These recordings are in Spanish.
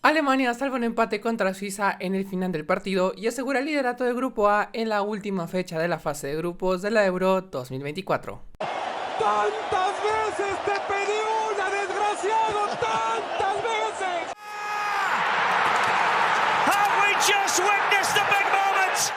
Alemania salva un empate contra Suiza en el final del partido y asegura el liderato del Grupo A en la última fecha de la fase de grupos de la Euro 2024. ¡Tantas veces te pedí una, desgraciado! ¡Tantas veces! Have we just witnessed the big moment?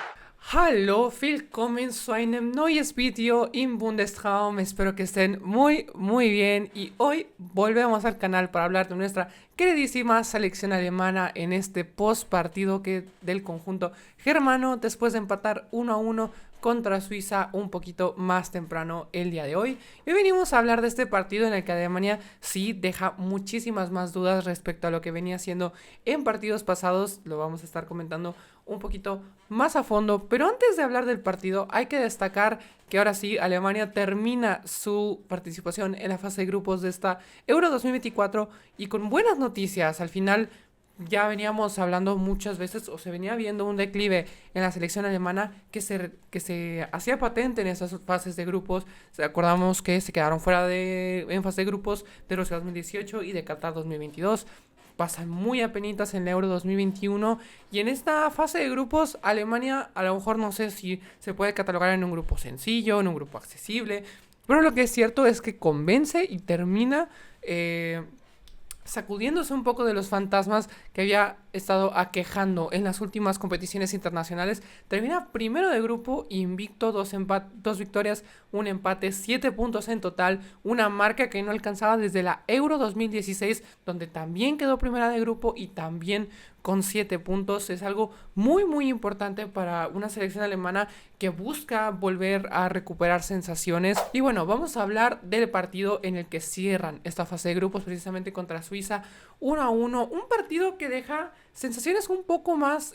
Hallo, willkommen zu einem neues Video im Bundestraum. Espero que estén muy bien y hoy volvemos al canal para hablar de nuestra queridísima selección alemana en este post partido del conjunto germano después de empatar 1-1 contra Suiza un poquito más temprano el día de hoy. Y venimos a hablar de este partido en el que Alemania sí deja muchísimas más dudas respecto a lo que venía haciendo en partidos pasados. Lo vamos a estar comentando un poquito más a fondo, pero antes de hablar del partido hay que destacar que ahora sí Alemania termina su participación en la fase de grupos de esta Euro 2024 y con buenas noticias. Al final ya veníamos hablando muchas veces o se venía viendo un declive en la selección alemana que se hacía patente en esas fases de grupos. Acordamos que se quedaron fuera en fase de grupos de Rusia 2018 y de Qatar 2022. Pasan muy apenitas en el Euro 2021 y en esta fase de grupos Alemania a lo mejor no sé si se puede catalogar en un grupo sencillo, en un grupo accesible, pero lo que es cierto es que convence y termina sacudiéndose un poco de los fantasmas que había estado aquejando en las últimas competiciones internacionales. Termina primero de grupo, invicto, dos victorias, un empate, 7 puntos en total, una marca que no alcanzaba desde la Euro 2016, donde también quedó primera de grupo y también con 7 puntos. Es algo muy importante para una selección alemana que busca volver a recuperar sensaciones. Y bueno, vamos a hablar del partido en el que cierran esta fase de grupos, precisamente contra Suiza, 1-1, un partido que deja sensaciones un poco más,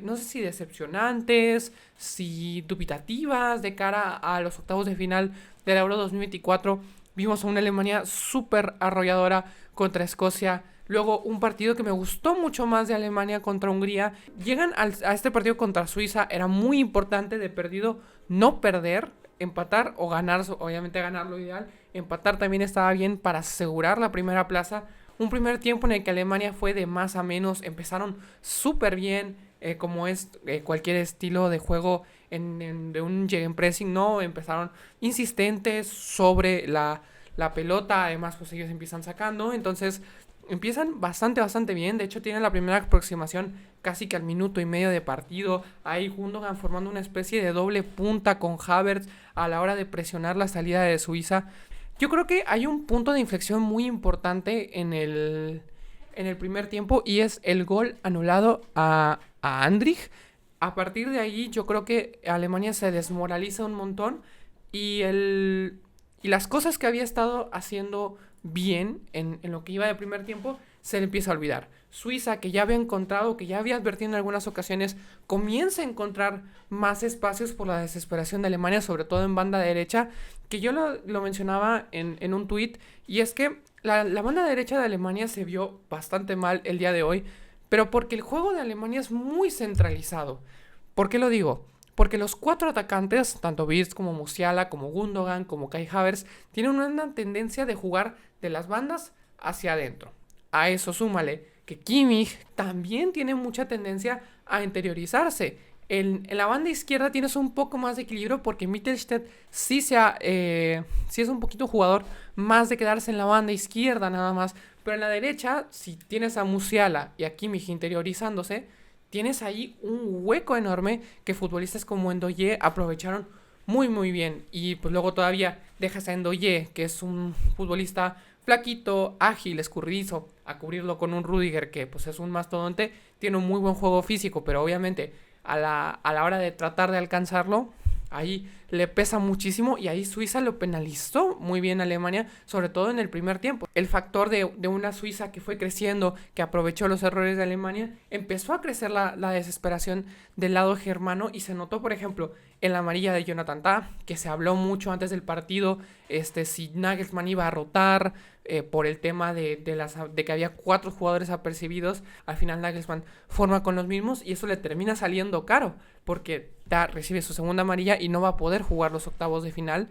no sé si decepcionantes, si dubitativas de cara a los octavos de final de la Euro 2024. Vimos a una Alemania súper arrolladora contra Escocia. Luego un partido que me gustó mucho más de Alemania contra Hungría. Llegan a este partido contra Suiza. Era muy importante, de perdido no perder, empatar o ganar. Obviamente ganar lo ideal. Empatar también estaba bien para asegurar la primera plaza. Un primer tiempo en el que Alemania fue de más a menos. Empezaron súper bien, como es cualquier estilo de juego de un gegenpressing, ¿no? Empezaron insistentes sobre la pelota. Además, pues ellos empiezan sacando. Entonces empiezan bastante bien. De hecho, tienen la primera aproximación casi que al minuto y medio de partido. Ahí Gundogan formando una especie de doble punta con Havertz a la hora de presionar la salida de Suiza. Yo creo que hay un punto de inflexión muy importante en el primer tiempo y es el gol anulado a Andrich. A partir de ahí yo creo que Alemania se desmoraliza un montón y las cosas que había estado haciendo bien en lo que iba de primer tiempo se le empieza a olvidar. Suiza, que ya había encontrado, que ya había advertido en algunas ocasiones, comienza a encontrar más espacios por la desesperación de Alemania, sobre todo en banda derecha, que yo lo mencionaba en un tuit, y es que la banda derecha de Alemania se vio bastante mal el día de hoy, pero porque el juego de Alemania es muy centralizado. ¿Por qué lo digo? Porque los 4 atacantes, tanto Wirtz como Musiala, como Gundogan, como Kai Havertz, tienen una tendencia de jugar de las bandas hacia adentro. A eso súmale que Kimmich también tiene mucha tendencia a interiorizarse. En la banda izquierda tienes un poco más de equilibrio porque Mittelstadt sí es un poquito jugador más de quedarse en la banda izquierda nada más. Pero en la derecha, si tienes a Musiala y a Kimmich interiorizándose, tienes ahí un hueco enorme que futbolistas como Ndoye aprovecharon muy bien. Y pues luego todavía dejas a Ndoye, que es un futbolista flaquito, ágil, escurridizo, a cubrirlo con un Rüdiger que pues es un mastodonte, tiene un muy buen juego físico, pero obviamente a la hora de tratar de alcanzarlo, ahí le pesa muchísimo y ahí Suiza lo penalizó muy bien a Alemania, sobre todo en el primer tiempo. El factor de una Suiza que fue creciendo, que aprovechó los errores de Alemania, empezó a crecer la desesperación del lado germano y se notó, por ejemplo, en la amarilla de Jonathan Tah, que se habló mucho antes del partido, si Nagelsmann iba a rotar por el tema de que había 4 jugadores apercibidos. Al final Nagelsmann forma con los mismos y eso le termina saliendo caro, porque Tah recibe su segunda amarilla y no va a poder jugar los octavos de final.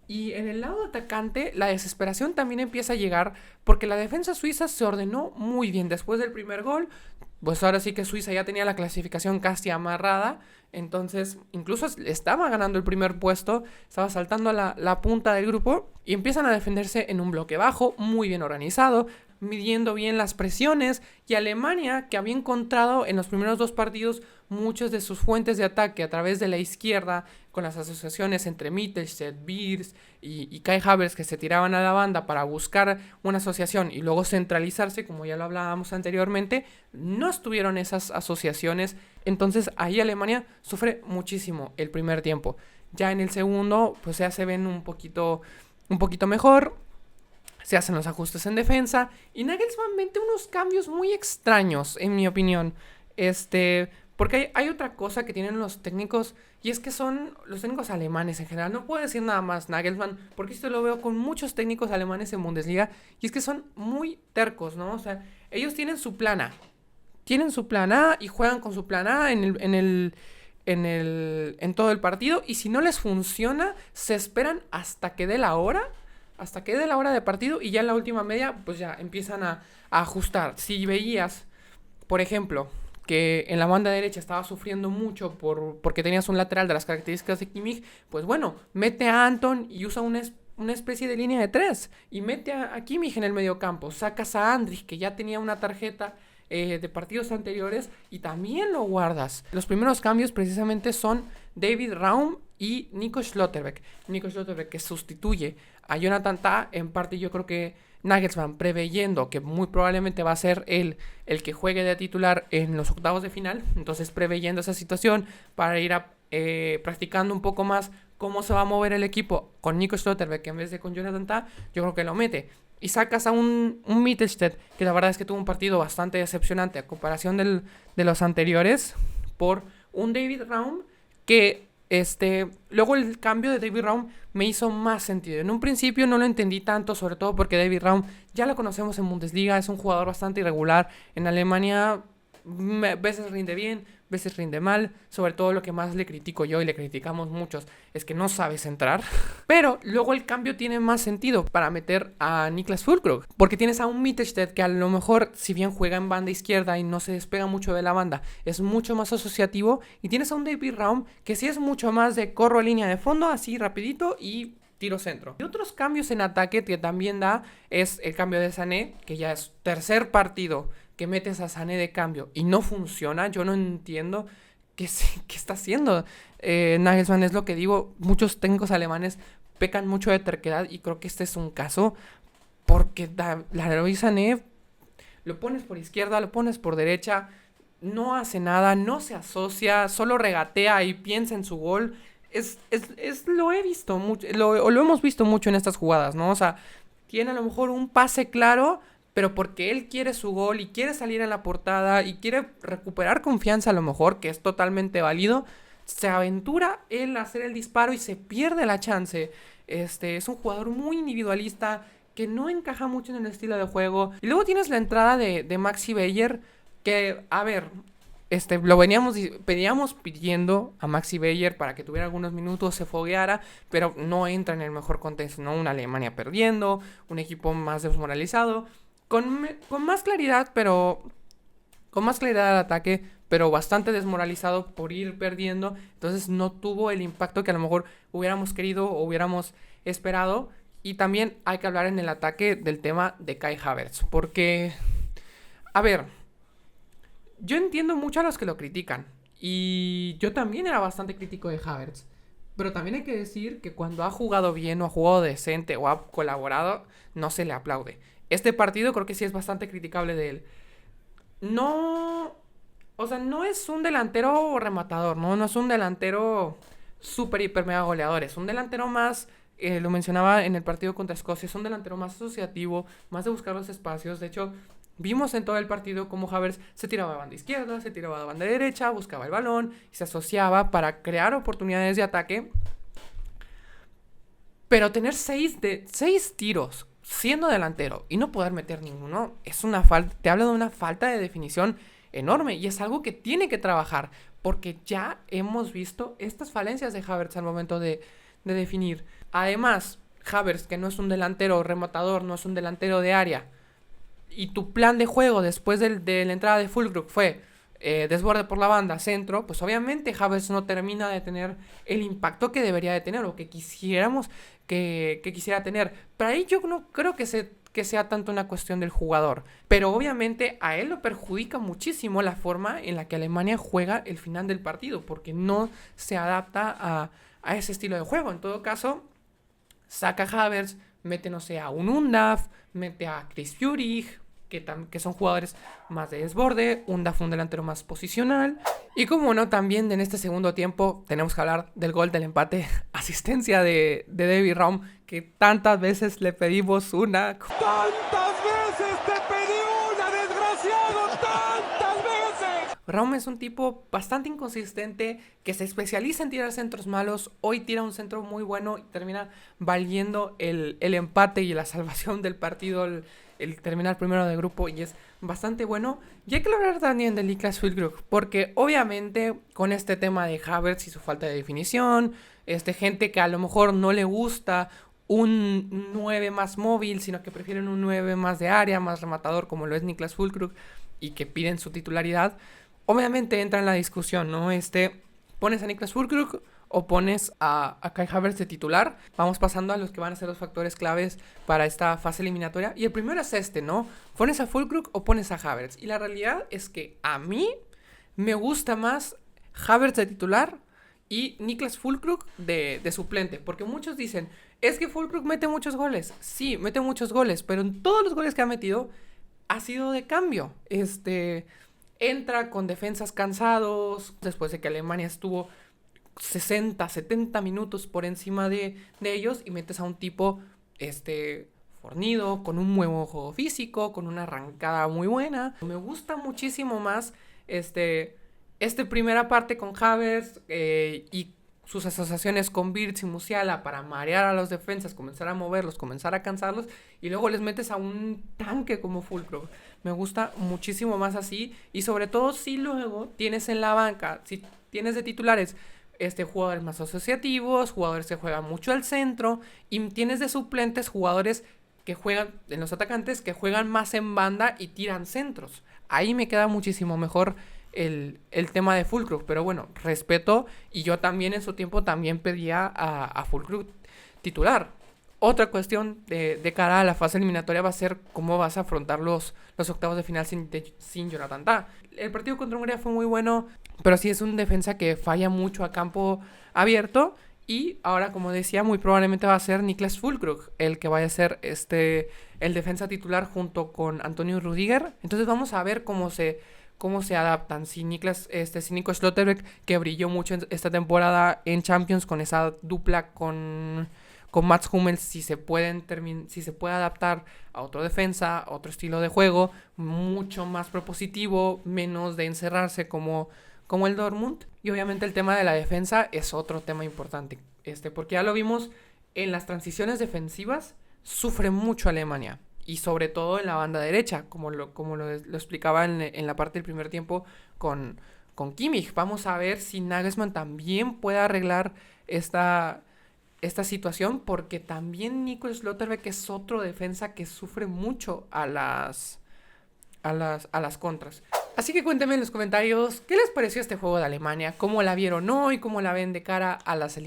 Y en el lado atacante, la desesperación también empieza a llegar porque la defensa suiza se ordenó muy bien. Después del primer gol, pues ahora sí que Suiza ya tenía la clasificación casi amarrada. Entonces, incluso estaba ganando el primer puesto, estaba saltando a la punta del grupo y empiezan a defenderse en un bloque bajo, muy bien organizado, midiendo bien las presiones. Y Alemania, que había encontrado en los primeros 2 partidos muchas de sus fuentes de ataque a través de la izquierda, con las asociaciones entre Mittelstadt, Wirtz y Kai Havertz, que se tiraban a la banda para buscar una asociación y luego centralizarse, como ya lo hablábamos anteriormente, no estuvieron esas asociaciones. Entonces ahí Alemania sufre muchísimo el primer tiempo. Ya en el segundo, pues ya se ven un poquito mejor. Se hacen los ajustes en defensa y Nagelsmann mete unos cambios muy extraños, en mi opinión. Porque hay otra cosa que tienen los técnicos, y es que son los técnicos alemanes en general. No puedo decir nada más Nagelsmann, porque esto lo veo con muchos técnicos alemanes en Bundesliga, y es que son muy tercos, ¿no? O sea, ellos tienen su plan A. Tienen su plan A y juegan con su plan A en todo el partido, y si no les funciona, se esperan hasta que dé la hora de partido, y ya en la última media, pues ya empiezan a ajustar. Si veías, por ejemplo, que en la banda derecha estaba sufriendo mucho porque tenías un lateral de las características de Kimmich, pues bueno, mete a Anton y usa una especie de línea de 3 y mete a Kimmich en el medio campo. Sacas a Andrich, que ya tenía una tarjeta de partidos anteriores, y también lo guardas. Los primeros cambios precisamente son David Raum y Nico Schlotterbeck. Nico Schlotterbeck, que sustituye a Jonathan Tah. En parte yo creo que Nagelsmann, preveyendo que muy probablemente va a ser él el que juegue de titular en los octavos de final, entonces preveyendo esa situación para ir practicando un poco más cómo se va a mover el equipo con Nico Schlotterbeck en vez de con Jonathan Tah, yo creo que lo mete. Y sacas a un Mittelstadt, que la verdad es que tuvo un partido bastante decepcionante a comparación de los anteriores, por un David Raum que luego el cambio de David Raum me hizo más sentido. En un principio no lo entendí tanto, sobre todo porque David Raum ya lo conocemos en Bundesliga, es un jugador bastante irregular. En Alemania veces rinde bien, veces rinde mal. Sobre todo lo que más le critico yo y le criticamos muchos es que no sabe centrar. Pero luego el cambio tiene más sentido para meter a Niklas Füllkrug, porque tienes a un Mittelstadt que a lo mejor, si bien juega en banda izquierda y no se despega mucho de la banda, es mucho más asociativo, y tienes a un David Raum que sí es mucho más de corro a línea de fondo, así rapidito y tiro centro. Y otros cambios en ataque que también da es el cambio de Sané, que ya es tercer partido que metes a Sané de cambio y no funciona. Yo no entiendo qué está haciendo Nagelsmann. Es lo que digo, muchos técnicos alemanes pecan mucho de terquedad, y creo que este es un caso, porque Leroy Sané lo pones por izquierda, lo pones por derecha, no hace nada, no se asocia, solo regatea y piensa en su gol. Lo he visto mucho, lo hemos visto mucho en estas jugadas, ¿no? O sea, tiene a lo mejor un pase claro, pero porque él quiere su gol y quiere salir en la portada y quiere recuperar confianza, a lo mejor, que es totalmente válido, se aventura él a hacer el disparo y se pierde la chance. Es un jugador muy individualista que no encaja mucho en el estilo de juego. Y luego tienes la entrada de Maxi Bayer, que, a ver, veníamos pidiendo a Maxi Bayer para que tuviera algunos minutos, se fogueara, pero no entra en el mejor contexto, ¿no? Una Alemania perdiendo, un equipo más desmoralizado, con más claridad, pero con más claridad al ataque, pero bastante desmoralizado por ir perdiendo. Entonces no tuvo el impacto que a lo mejor hubiéramos querido o hubiéramos esperado. Y también hay que hablar en el ataque del tema de Kai Havertz, porque, a ver, yo entiendo mucho a los que lo critican, y yo también era bastante crítico de Havertz, pero también hay que decir que cuando ha jugado bien o ha jugado decente o ha colaborado, no se le aplaude. Este partido creo que sí es bastante criticable de él. No, o sea, no es un delantero rematador, no es un delantero súper hiper mega goleador, es un delantero más, lo mencionaba en el partido contra Escocia, es un delantero más asociativo, más de buscar los espacios. De hecho, vimos en todo el partido cómo Havertz se tiraba de banda izquierda, se tiraba de banda derecha, buscaba el balón y se asociaba para crear oportunidades de ataque. Pero tener 6 tiros siendo delantero y no poder meter ninguno es una falta, te habla de una falta de definición enorme, y es algo que tiene que trabajar, porque ya hemos visto estas falencias de Havertz al momento de definir. además Havertz, que no es un delantero rematador, no es un delantero de área, y tu plan de juego después de la entrada de Füllkrug fue desborde por la banda, centro, pues obviamente Havertz no termina de tener el impacto que debería de tener o que quisiéramos que quisiera tener. Pero ahí yo no creo que sea tanto una cuestión del jugador, pero obviamente a él lo perjudica muchísimo la forma en la que Alemania juega el final del partido, porque no se adapta a ese estilo de juego. En todo caso, saca a Havertz, mete, no sé, a un Undav, mete a Chris Führig, que son jugadores más de desborde, Undav un delantero más posicional. Y como no, también en este segundo tiempo tenemos que hablar del gol del empate, asistencia de David Raum, que tantas veces le pedimos una. ¡Tantas veces te pedí una, desgraciado! ¡Tantas veces! Raum es un tipo bastante inconsistente, que se especializa en tirar centros malos. Hoy tira un centro muy bueno y termina valiendo el empate y la salvación del partido, el terminar primero de grupo, y es bastante bueno. Y hay que hablar también de Niklas Füllkrug, porque obviamente con este tema de Havertz y su falta de definición, gente que a lo mejor no le gusta un 9 más móvil, sino que prefieren un 9 más de área, más rematador, como lo es Niklas Füllkrug, y que piden su titularidad, obviamente entra en la discusión, ¿no? Pones a Niklas Füllkrug o pones a Kai Havertz de titular. Vamos pasando a los que van a ser los factores claves para esta fase eliminatoria. Y el primero es ¿no? ¿Pones a Füllkrug o pones a Havertz? Y la realidad es que a mí me gusta más Havertz de titular y Niklas Füllkrug de suplente. Porque muchos dicen, es que Füllkrug mete muchos goles. Sí, mete muchos goles, pero en todos los goles que ha metido ha sido de cambio. Entra con defensas cansados, después de que Alemania estuvo 60, 70 minutos por encima de ellos, y metes a un tipo fornido, con un buen juego físico, con una arrancada muy buena. Me gusta muchísimo más primera parte con Havertz y sus asociaciones con Wirtz y Musiala para marear a los defensas, comenzar a moverlos, comenzar a cansarlos, y luego les metes a un tanque como Füllkrug. Me gusta muchísimo más así, y sobre todo si luego tienes en la banca, si tienes de titulares jugadores más asociativos, jugadores que juegan mucho al centro, y tienes de suplentes jugadores que juegan, en los atacantes, que juegan más en banda y tiran centros. Ahí me queda muchísimo mejor el tema de Füllkrug, pero bueno, respeto, y yo también en su tiempo también pedía a Füllkrug titular. Otra cuestión de cara a la fase eliminatoria va a ser cómo vas a afrontar los octavos de final sin Jonathan Tah. El partido contra Hungría fue muy bueno, pero sí es un defensa que falla mucho a campo abierto, y ahora, como decía, muy probablemente va a ser Niklas Füllkrug el que vaya a ser el defensa titular junto con Antonio Rüdiger. Entonces vamos a ver cómo se adaptan. Si Nico Schlotterbeck, que brilló mucho esta temporada en Champions con esa dupla con Mats Hummels, si se puede adaptar a otro defensa, a otro estilo de juego, mucho más propositivo, menos de encerrarse como el Dortmund. Y obviamente el tema de la defensa es otro tema importante, porque ya lo vimos en las transiciones defensivas, sufre mucho Alemania, y sobre todo en la banda derecha, como lo explicaba en la parte del primer tiempo con Kimmich. Vamos a ver si Nagelsmann también puede arreglar esta situación, porque también Nico Schlotterbeck es otro defensa que sufre mucho a las contras. Así que cuéntenme en los comentarios qué les pareció este juego de Alemania, cómo la vieron hoy, cómo la ven de cara a la fase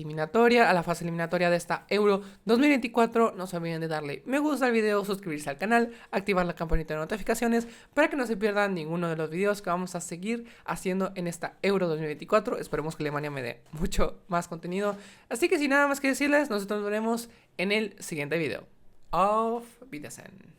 eliminatoria de esta Euro 2024. No se olviden de darle me gusta al video, suscribirse al canal, activar la campanita de notificaciones para que no se pierdan ninguno de los videos que vamos a seguir haciendo en esta Euro 2024. Esperemos que Alemania me dé mucho más contenido. Así que sin nada más que decirles, nosotros nos veremos en el siguiente video. Auf Wiedersehen.